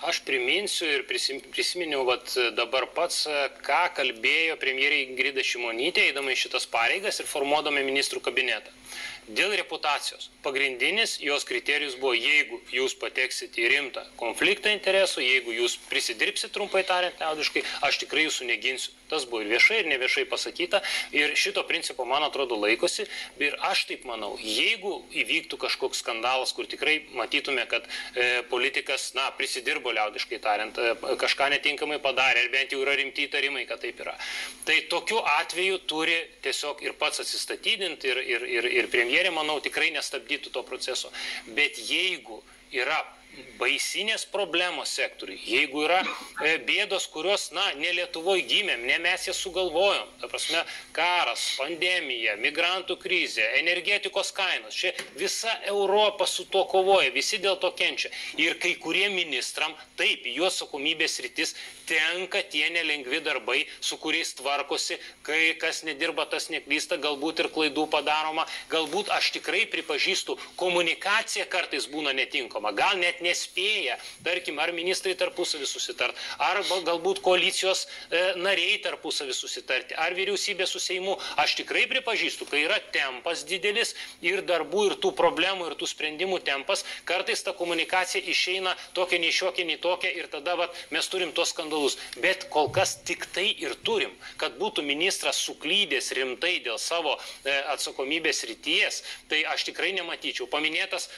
Aš priminsiu ir prisiminiau dabar pats, ką kalbėjo premjerė Ingrida Šimonytė, eidama į šitas pareigas ir formuodama ministrų kabinetą. Dėl reputacijos. Pagrindinis jos kriterijus buvo, jeigu jūs pateksit į rimtą konfliktą interesų, jeigu jūs prisidirbsit, trumpai tariant, liaudiškai, aš tikrai jūsų neginsiu. Tas buvo ir viešai, ir neviešai pasakyta. Ir šito principo, man atrodo, laikosi. Ir aš taip manau, jeigu įvyktų kažkoks skandalas, kur tikrai matytume, kad politikas, prisidirbo, liaudiškai tariant, kažką netinkamai padarė, ir bent jau yra rimti įtarimai, kad taip yra. Tai tokiu atveju turi tiesiog ir pats atsistatydinti, ir premjerė, manau, tikrai nestabdytų to proceso. Bet jeigu yra baisinės problemos sektoriui, jeigu yra bėdos, kurios, ne Lietuvoje gimėm, ne mes jas sugalvojom, ta prasme, karas, pandemija, migrantų krizė, energetikos kainos, čia visa Europa su to kovoja, visi dėl to kenčia. Ir kai kurie ministram, taip, jų atsakomybės rytis tenka tie nelengvi darbai, su kuriais tvarkosi, kai kas nedirba, tas neklysta, galbūt ir klaidų padaroma, galbūt aš tikrai pripažįstu, komunikacija kartais būna netinkama, gal net nespėja, tarkim, ar ministrai tarpusavį susitart, ar galbūt koalicijos nariai tarpusavį susitarti, ar vyriausybė su Seimu. Aš tikrai pripažįstu, kai yra tempas didelis ir darbų, ir tų problemų, ir tų sprendimų tempas, kartais ta komunikacija išeina tokia nei šiokia, nei tokia, ir tada mes turim tos skandalus. Bet kol kas tik tai ir turim, kad būtų ministras suklydęs rimtai dėl savo atsakomybės ryties, tai aš tikrai nematyčiau. Paminėtas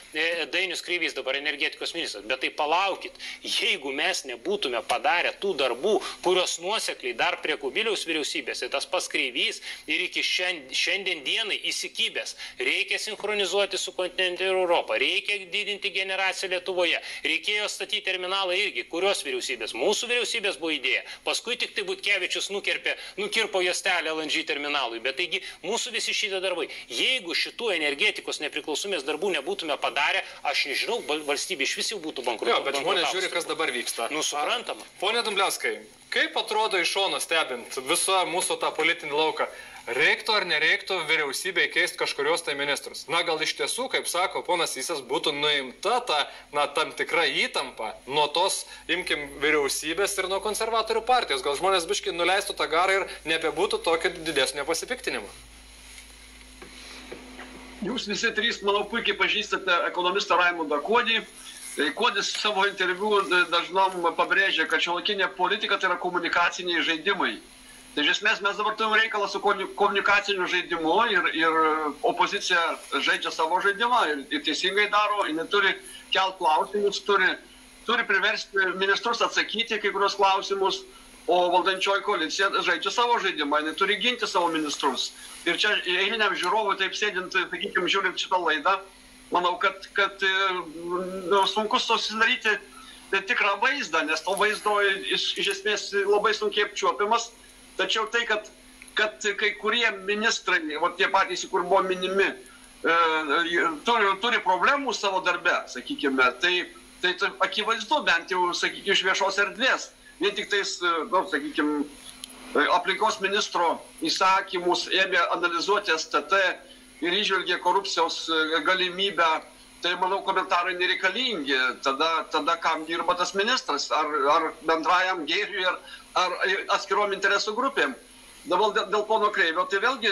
Dainius Kreivys, dabar energetikos ministras, bet tai palaukit, jeigu mes nebūtume padarę tų darbų, kurios nuosekliai dar prie Kubiliaus vyriausybės, tai tas pats Kreivys ir iki šiandien dienai įsikibęs, reikia sinchronizuoti su kontinentu ir Europą, reikia didinti generaciją Lietuvoje, reikėjo statyti terminalą irgi, kurios vyriausybės, mūsų vyriausybės buvo idėja, paskui tik tai Butkevičius nukirpo juostelę LNG terminalui, bet taigi mūsų visi šitie darbai, jeigu šitų energetikos nepriklausomės darbų nebūtume padarę, aš nežinau, valstybė iš vis jau būtų bankrutavusi. Bet žmonės žiūri, kas dabar vyksta. Suprantama. Pone Dumbliauskai, kaip atrodo iš šono stebint visą mūsų tą politinį lauką? Reiktų ar nereiktų vyriausybėje keisti kažkurios tai ministrus? Gal iš tiesų, kaip sako ponas Sysas, būtų nuimta tam tikra įtampa nuo tos, imkim, vyriausybės ir nuo konservatorių partijos. Gal žmonės biškai nuleistų tą garą ir nebebūtų tokio didesnio pasipiktinimo? Jūs visi trys, manau, puikiai pažįstate ekonomistą Raimundą Kuodį. Kuodis savo interviu dažnam pabrėžia, kad šiuolaikinė politika tai yra komunikaciniai žaidimai. Tai iš esmės mes dabar turim reikalą su komunikaciniu žaidimu ir opozicija žaidžia savo žaidimą ir teisingai daro, jinai turi kelt klausimus, turi priversti ministrus atsakyti kai kurios klausimus, o valdančioji koalicija žaidžia savo žaidimą, jinai turi ginti savo ministrus. Ir čia eiliniam žiūrovui taip sėdint, sakykime, žiūrint šitą laidą, manau, kad sunku susidaryti tikrą vaizdą, nes to vaizdo iš esmės labai sunkiai apčiuopiamas. Tačiau tai, kad kai kurie ministrai, tie patys, kur buvo minimi, turi problemų savo darbe, sakykime, tai akivaizdu bent jau, sakykime, iš viešos erdvės. Vien tik tais, sakykime, aplinkos ministro įsakymus ėmė analizuoti STT ir įžvelgė korupcijos galimybę, tai, manau, komentarai nereikalingi. Tada kam dirba tas ministras? Ar bendrajam gėriui, ar atskirom interesų grupėm? Dabar dėl pono Kreivio, tai vėlgi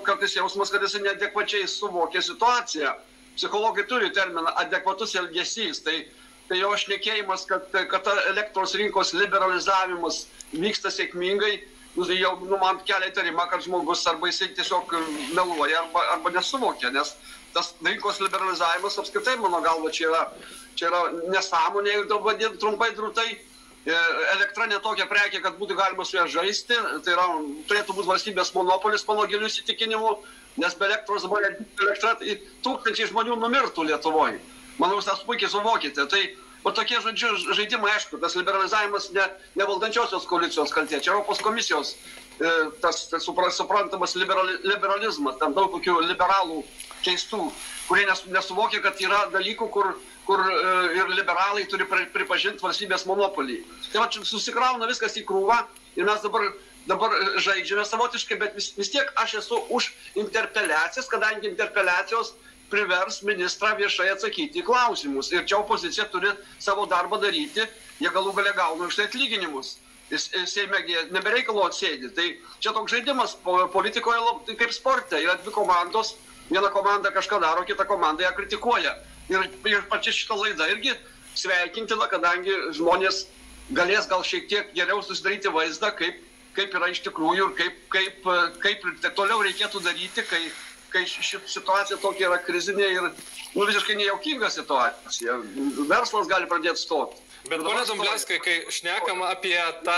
kartais jausmas, kad jis neadekvačiai suvokė situaciją. Psichologai turi terminą adekvatus elgesys. Tai jo šnekėjimas, kad elektros rinkos liberalizavimas vyksta sėkmingai, jau man kelia įtarimą, kad žmogus arba jisai tiesiog meluoja arba nesuvokia, nes tas rinkos liberalizavimas apskritai, mano galva, čia yra nesąmonė, vadinti trumpai drūtai. Elektra netokia prekė, kad būtų galima su ją žaisti, tai turėtų būti valstybės monopolis, mano gilių įsitikinimu, nes be elektros dabar elektra tūkstančiai žmonių numirtų Lietuvoje. Manau, jūs tas puikiai suvokite. Tai tokie žaidimai, aišku, tas liberalizavimas ne valdančiosios koalicijos kaltė, čia Europos komisijos tas suprantamas liberalizmas, ten daug tokių liberalų keistų, kurie nesuvokia, kad yra dalykų, kur ir liberalai turi pripažinti valstybės monopolį. Tai susikrauna viskas į krūvą ir mes dabar žaidžiame savotiškai, bet vis tiek aš esu už interpeliacijas, kadangi interpeliacijos privers ministrą viešai atsakyti į klausimus. Ir čia opozicija turi savo darbą daryti, jie galų gale gauna už tai atlyginimus. Seime nebereikalo atsėdi. Tai čia toks žaidimas politikoje kaip sporte. Yra dvi komandos, viena komanda kažką daro, kita komanda ją kritikuoja. Ir pačia šitą laidą irgi sveikintina, kadangi žmonės galės gal šiek tiek geriau susidaryti vaizdą, kaip yra iš tikrųjų ir kaip toliau reikėtų daryti, kai ši situacija tokia yra krizinė ir visiškai nejaukinga situacija. Verslas gali pradėti stoti. Bet pone Dumbliauskai, kai šnekam apie tą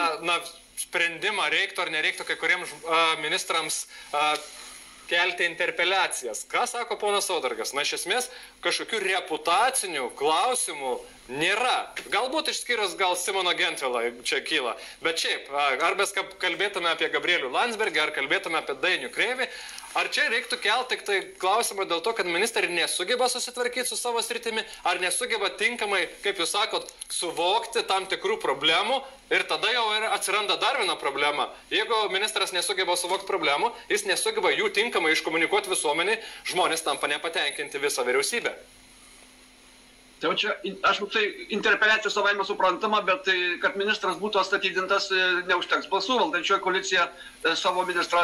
sprendimą, reiktų ar nereiktų kai kuriems ministrams kelti interpeliacijas. Ką sako ponas Saudargas? Iš esmės, kažkokių reputacinių klausimų nėra. Galbūt išskyrus gal Simono Gentvilą čia kyla. Bet šiaip, ar mes kalbėtume apie Gabrielių Landsbergį, ar kalbėtume apie Dainių Kreivį, ar čia reiktų kelti tik tai klausimą dėl to, kad ministrai nesugeba susitvarkyti su savo sritimi, ar nesugeba tinkamai, kaip jūs sakot, suvokti tam tikrų problemų ir tada jau atsiranda dar viena problema. Jeigu ministras nesugeba suvokti problemų, jis nesugeba jų tinkamai iškomunikuoti visuomeniai, žmonės tampa nepatenkinti visą vyriausybę. Tai čia, aš tai interpeliacijos savaime suprantama, bet kad ministras būtų atstatydintas, neužteks balsų. Valdančioji koalicija savo ministrą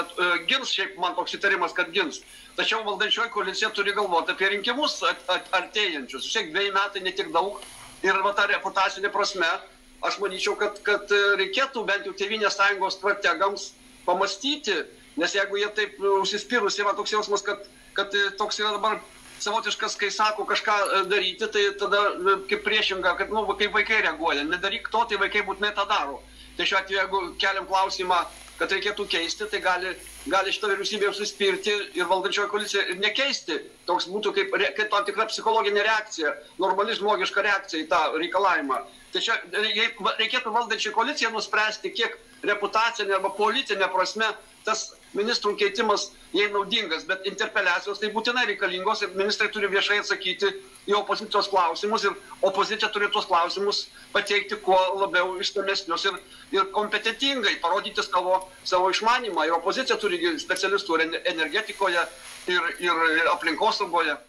gins, šiaip man toks įtarimas, kad gins. Tačiau valdančioji koalicija turi galvoti apie rinkimus artėjančius. Šiek 2 metai ne tik daug ir ta reputacinė prasme, aš manyčiau, kad reikėtų bent jau Tėvynės sąjungos strategams pamastyti, nes jeigu jie taip užsispyrus, yra toks jausmas, kad toks yra dabar savotiškas, kai sako kažką daryti, tai tada kaip priešinga, kad kaip vaikai reaguoja. Nedaryk to, tai vaikai būtinai tą daro. Tai šiuo atveju, jeigu keliam klausimą, kad reikėtų keisti, tai gali šitą vyriausybę užsispirti ir valdančioji koalicija ir nekeisti. Toks būtų kaip tam tikra psichologinė reakcija, normali žmogiška reakcija į tą reikalavimą. Tai čia reikėtų valdančiai koalicija nuspręsti, kiek reputacinė arba politinė prasme tas ministrų keitimas jai naudingas, bet interpeliacijos tai būtinai reikalingos ir ministrai turi viešai atsakyti į opozicijos klausimus ir opozicija turi tuos klausimus pateikti kuo labiau išsamesnius ir kompetentingai parodyti savo išmanymą. Ir opozicija turi specialistų energetikoje ir aplinkosaugoje.